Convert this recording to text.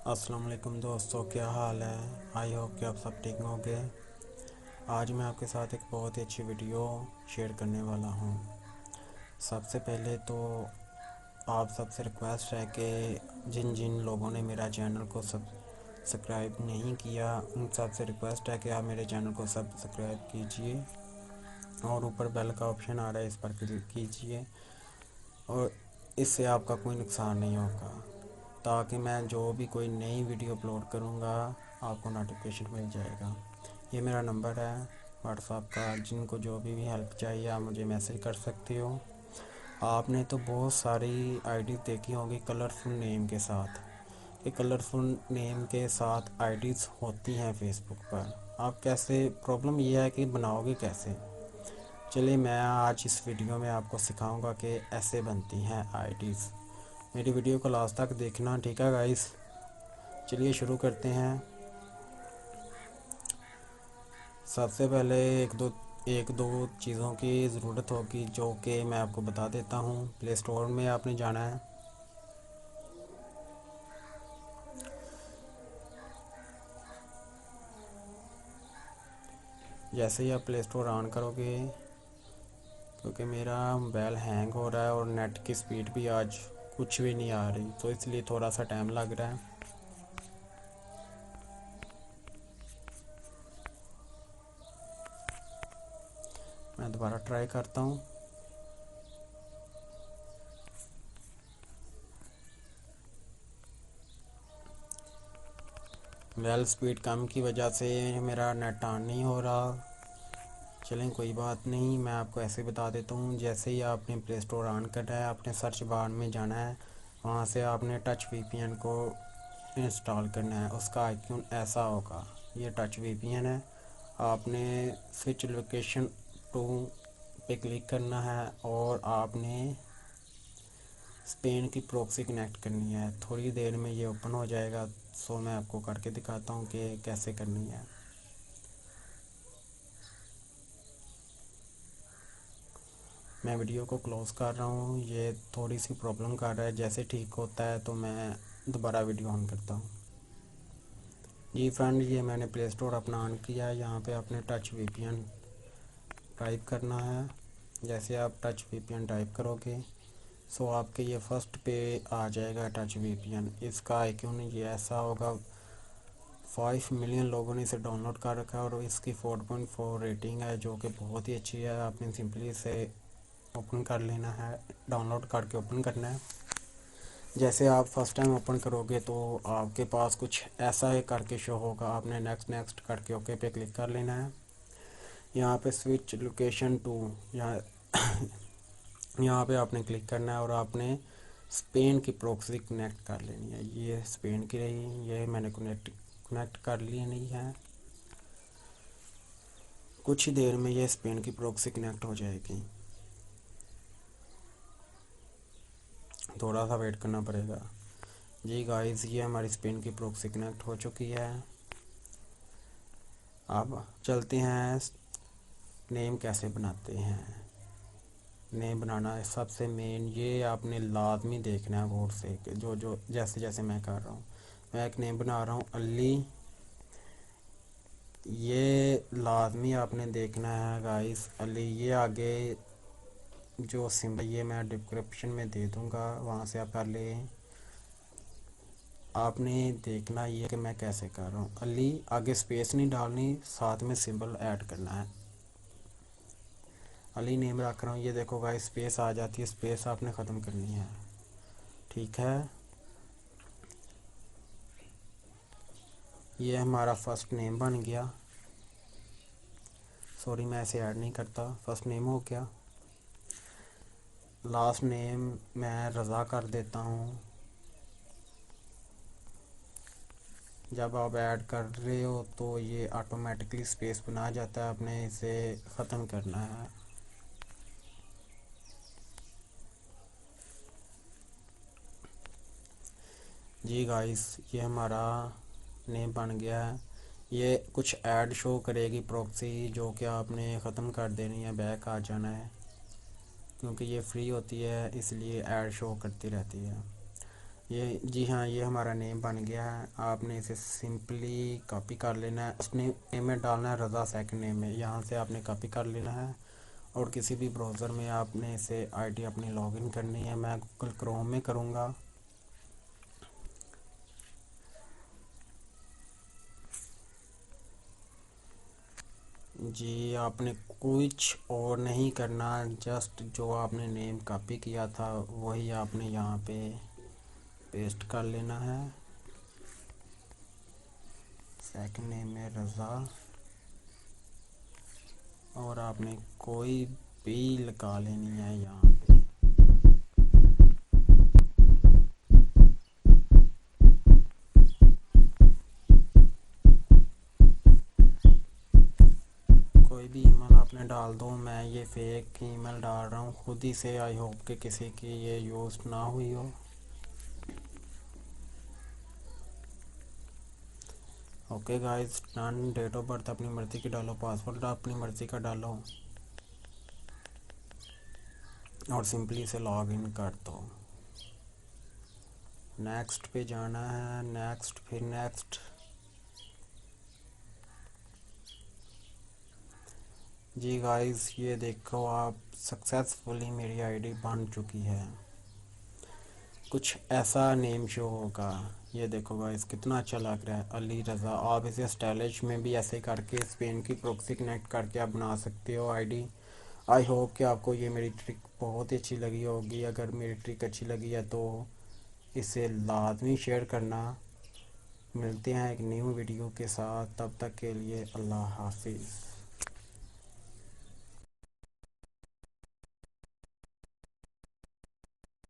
अस्सलाम वालेकुम दोस्तों, क्या हाल है। आई होप कि आप सब ठीक होंगे। आज मैं आपके साथ एक बहुत ही अच्छी वीडियो शेयर करने वाला हूँ। सबसे पहले तो आप सबसे रिक्वेस्ट है कि जिन जिन लोगों ने मेरा चैनल को सब्सक्राइब नहीं किया, उन सबसे रिक्वेस्ट है कि आप मेरे चैनल को सब्सक्राइब कीजिए और ऊपर बेल का ऑप्शन आ रहा है, इस पर क्लिक कीजिए और इससे आपका कोई नुकसान नहीं होगा, ताकि मैं जो भी कोई नई वीडियो अपलोड करूँगा आपको नोटिफिकेशन मिल जाएगा। ये मेरा नंबर है व्हाट्सएप का, जिनको जो भी हेल्प चाहिए आप मुझे मैसेज कर सकते हो। आपने तो बहुत सारी आईडी देखी होंगी कलरफुल नेम के साथ। ये कलरफुल नेम के साथ आईडीज़ होती हैं फेसबुक पर। आप कैसे, प्रॉब्लम ये है कि बनाओगे कैसे। चलिए मैं आज इस वीडियो में आपको सिखाऊंगा कि ऐसे बनती हैं आईडीज़। मेरी वीडियो को लास्ट तक देखना, ठीक है गाइस। चलिए शुरू करते हैं। सबसे पहले एक दो चीज़ों की ज़रूरत होगी, जो कि मैं आपको बता देता हूँ। प्ले स्टोर में आपने जाना है। जैसे ही आप प्ले स्टोर ऑन करोगे, क्योंकि मेरा मोबाइल हैंग हो रहा है और नेट की स्पीड भी आज कुछ भी नहीं आ रही, तो इसलिए थोड़ा सा टाइम लग रहा है। मैं दोबारा ट्राई करता हूँ। मोबाइल स्पीड कम की वजह से मेरा नेट ऑन नहीं हो रहा। चलें कोई बात नहीं, मैं आपको ऐसे बता देता हूँ। जैसे ही आपने प्ले स्टोर ऑन करना है, आपने सर्च बार में जाना है, वहाँ से आपने टच वीपीएन को इंस्टॉल करना है। उसका आइकन ऐसा होगा, ये टच वीपीएन है। आपने स्विच लोकेशन टू पे क्लिक करना है और आपने स्पेन की प्रॉक्सी कनेक्ट करनी है। थोड़ी देर में ये ओपन हो जाएगा, सो मैं आपको करके दिखाता हूँ कि कैसे करनी है। मैं वीडियो को क्लोज़ कर रहा हूँ। ये थोड़ी सी प्रॉब्लम कर रहा है, जैसे ठीक होता है तो मैं दोबारा वीडियो ऑन करता हूँ। जी फ्रेंड, ये मैंने प्ले स्टोर अपना ऑन किया है। यहाँ पे आपने टच वीपीएन टाइप करना है। जैसे आप टच वीपीएन टाइप करोगे, सो आपके ये फर्स्ट पे आ जाएगा टच वीपीएन। इसका आइकन ये ऐसा होगा। 5 मिलियन लोगों ने इसे डाउनलोड कर रखा है और इसकी 4.4 रेटिंग है, जो कि बहुत ही अच्छी है। आपने सिंपली इसे ओपन कर लेना है, डाउनलोड करके ओपन करना है। जैसे आप फर्स्ट टाइम ओपन करोगे तो आपके पास कुछ ऐसा ही करके शो होगा। आपने नेक्स्ट नेक्स्ट करके ओके पे क्लिक कर लेना है। यहाँ पे स्विच लोकेशन टू, यहाँ पे आपने क्लिक करना है और आपने स्पेन की प्रॉक्सी कनेक्ट कर लेनी है। ये स्पेन की रही, ये मैंने कनेक्ट कर ली नहीं है। कुछ ही देर में ये स्पेन की प्रॉक्सी कनेक्ट हो जाएगी। थोड़ा सा वेट करना पड़ेगा। जी गाइस, ये हमारी स्पेन की प्रॉक्सी कनेक्ट हो चुकी है। अब चलते हैं नेम कैसे बनाते हैं। नेम बनाना है सबसे मेन, ये आपने लाजमी देखना है गौर से कि जो जो जैसे जैसे मैं कर रहा हूँ। मैं एक नेम बना रहा हूँ अली। ये लाजमी आपने देखना है गाइस, अली। ये आगे जो सिंबल, ये मैं डिस्क्रिप्शन में दे दूँगा, वहाँ से आप कर लें। आपने देखना ये कि मैं कैसे कर रहा हूँ। अली आगे स्पेस नहीं डालनी, साथ में सिंबल ऐड करना है। अली नेम रख रहा हूँ, ये देखो गाइस स्पेस आ जाती है, स्पेस आपने ख़त्म करनी है, ठीक है। ये हमारा फर्स्ट नेम बन गया। सॉरी, मैं ऐसे ऐड नहीं करता। फर्स्ट नेम हो गया। लास्ट नेम मैं रज़ा कर देता हूँ। जब आप ऐड कर रहे हो तो ये ऑटोमेटिकली स्पेस बना जाता है, आपने इसे ख़त्म करना है। जी गाइस, ये हमारा नेम बन गया है। ये कुछ ऐड शो करेगी प्रॉक्सी, जो कि आपने ख़त्म कर देनी है, बैक आ जाना है। क्योंकि ये फ्री होती है इसलिए ऐड शो करती रहती है। ये जी हाँ, ये हमारा नेम बन गया है। आपने इसे सिंपली कॉपी कर लेना है। उसने नेम में डालना है रज़ा, सेकंड नेम में यहाँ से आपने कॉपी कर लेना है और किसी भी ब्राउज़र में आपने इसे आईडी अपनी लॉगिन करनी है। मैं गूगल क्रोम में करूँगा। जी आपने कुछ और नहीं करना, जस्ट जो आपने नेम कॉपी किया था वही आपने यहाँ पे पेस्ट कर लेना है। सेकंड नेम में रज़ा और आपने कोई भी लगा लेनी है यहाँ पे। कोई भी ईमेल आपने डाल दो। मैं ये फेक ईमेल डाल रहा हूँ खुद ही से। आई होप कि किसी की ये यूज़ ना हुई हो। Okay guys done. Date of birth अपनी मर्ज़ी की डालो, पासवर्ड अपनी मर्ज़ी का डालो और सिंपली इसे लॉग इन कर दो। नेक्स्ट पे जाना है, नेक्स्ट, फिर नेक्स्ट। जी गाइस ये देखो, आप सक्सेसफुली मेरी आईडी बन चुकी है। कुछ ऐसा नेम शो होगा। ये देखो गाइस कितना अच्छा लग रहा है, अली रज़ा। आप इसे स्टाइलिश में भी ऐसे करके स्पेन की प्रॉक्सी कनेक्ट करके आप बना सकते हो आईडी। आई होप कि आपको ये मेरी ट्रिक बहुत ही अच्छी लगी होगी। अगर मेरी ट्रिक अच्छी लगी है तो इसे लाजमी शेयर करना। मिलते हैं एक न्यू वीडियो के साथ, तब तक के लिए अल्लाह हाफिज़।